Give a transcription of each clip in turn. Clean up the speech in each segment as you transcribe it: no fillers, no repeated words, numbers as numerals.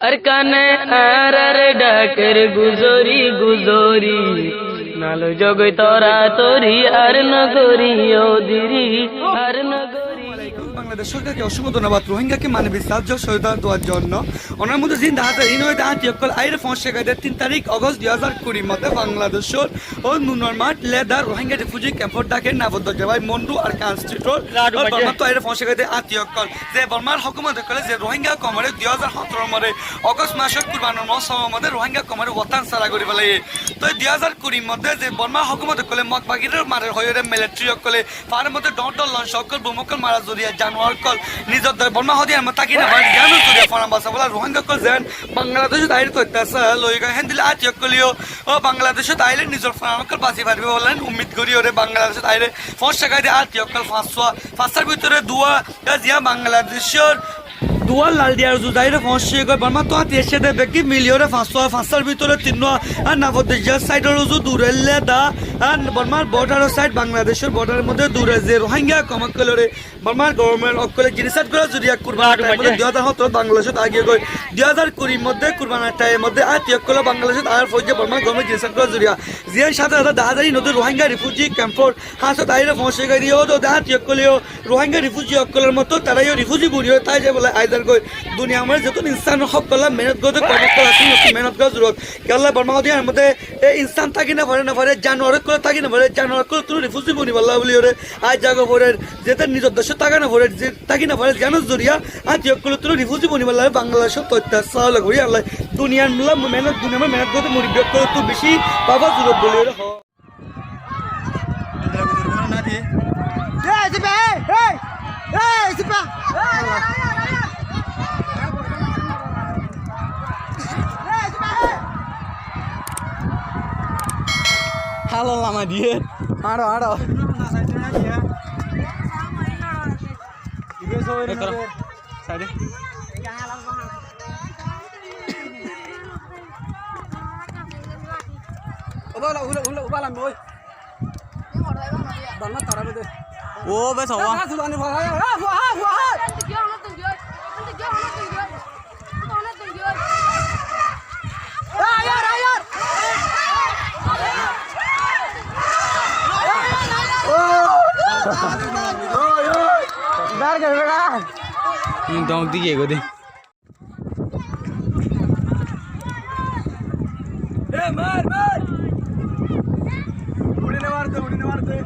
Arkan arar ডাকের গুজরি গুজরি নালো জগই তোরা তোরি আর নগরি ওদিরি আর নগরি। বাংলাদেশ সরকারকে অসংখ্য ধন্যবাদ রোহিঙ্গাকে মানবিক সাহায্য সহায়তা দেওয়ার জন্য। ওনার মধ্যে জিন্দা হাতে ইনোয়েতে আত্মীয়কল আইরে ফসেগাদের 3 তারিখ অগস্ট 2020 মতে বাংলাদেশের ও নুনর মাঠ লেদার রোহিঙ্গা রিফিউজি ক্যাম্পর ডাকে নাবদ্ধ জবাই মন্ডু আর কানস্টিটিউট বর্মা তো আইরে ফসেগাদের আত্মীয়কল যে বর্মার হুকুমত কলে যে রোহিঙ্গা কমরে 2017 মরে অগস্ট মাসত কুরবানোর মৌসুম মধ্যে রোহিঙ্গা কমরে ওতান সারা করি ফেলে তো 2020 মধ্যে যে বর্মা হুকুমত কলে মত বাগিরের মারে হয়ে মিলিটারি কলে পার মধ্যে ডট লঞ্চ সকল বুমকল মারা জড়িয়ে জানোয়ার কল নিজের বর্মা হদি আমার তাকি না ভাই জানো জড়িয়ে ফরাম বাসা বলা রোহিঙ্গা কল যেন বাংলাদেশে দায়ের করতেছে লইগা হেন্দিলে আত্মীয় কলিও ও বাংলাদেশে দাইলে নিজের ফরামকল বাঁচি পারবে বলেন উম্মিদ করি ওরে বাংলাদেশে দাইরে ফস টাকায় দিয়ে আত্মীয় কল ফাঁসার ভিতরে দুয়া জিয়া বাংলাদেশের দুয়ার লাল দিয়ার জুদাইরে ফসে গয় বর্মা তো এসে দেবে কি মিলিয়রে ফাঁসার ভিতরে 3 আর নাভদেশিয়া সাইডের রুজু দূরে দা আর বর্মার বর্ডার সাইড বাংলাদেশের বর্ডারের মধ্যে দূরে যে রোহিঙ্গা কমকলরে বর্মার গভর্নমেন্ট অকলে জিনিসাত করে জুরিয়া কুরবান টাইমে 2017 বাংলাদেশত আগে গয় 2020 মধ্যে কুরবান টাইমের মধ্যে আত্মীয়কল বাংলাদেশত আর ফৌজে বর্মার গভর্নমেন্ট জিনিসাত করে জুরিয়া জিয়ার সাথে দাহাজারি নদীর রোহিঙ্গা রিফিউজি ক্যাম্পর হাসত আইরে ফসে গয় দিও তো আত্মীয়কলিও রোহিঙ্গা রিফিউজি অকলের মতো তারাইও রিফিউজি বুড়িও তাই যে বলে আইদার দুনিয়া আমার যত ইনসান হক কলা মেহনত করতে কর্ম করা মেহনত করা জরুরত কেলা বর্মা দিয়ার মধ্যে এই ইনসান থাকি না পারে জানোয়ার করে থাকি না পারে জানোয়ার করে তুমি রিফিউজি বনি বল্লা বলি ওরে আজ জায়গা পরে যেতে নিজের দেশে থাকা না পারে যে থাকি না পারে জানো জরিয়া আজ যোগ করলে তুমি রিফিউজি বনি বল্লা বাংলাদেশের তথ্য সাহলে করি আল্লাহ দুনিয়ার মূল্য মেহনত দুনিয়া মেহনত করতে মরি বিয়োগ করে তুই বেশি বাবা জরুরত বলি ওরে Halo lama dia. Ado. Sade. Ubalan boy. Bang nak taruh betul. Oh, besok. Dar ke bega? Dong diye go de. Mar. Udine marte.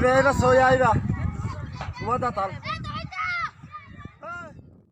Iba soya iba. What that all?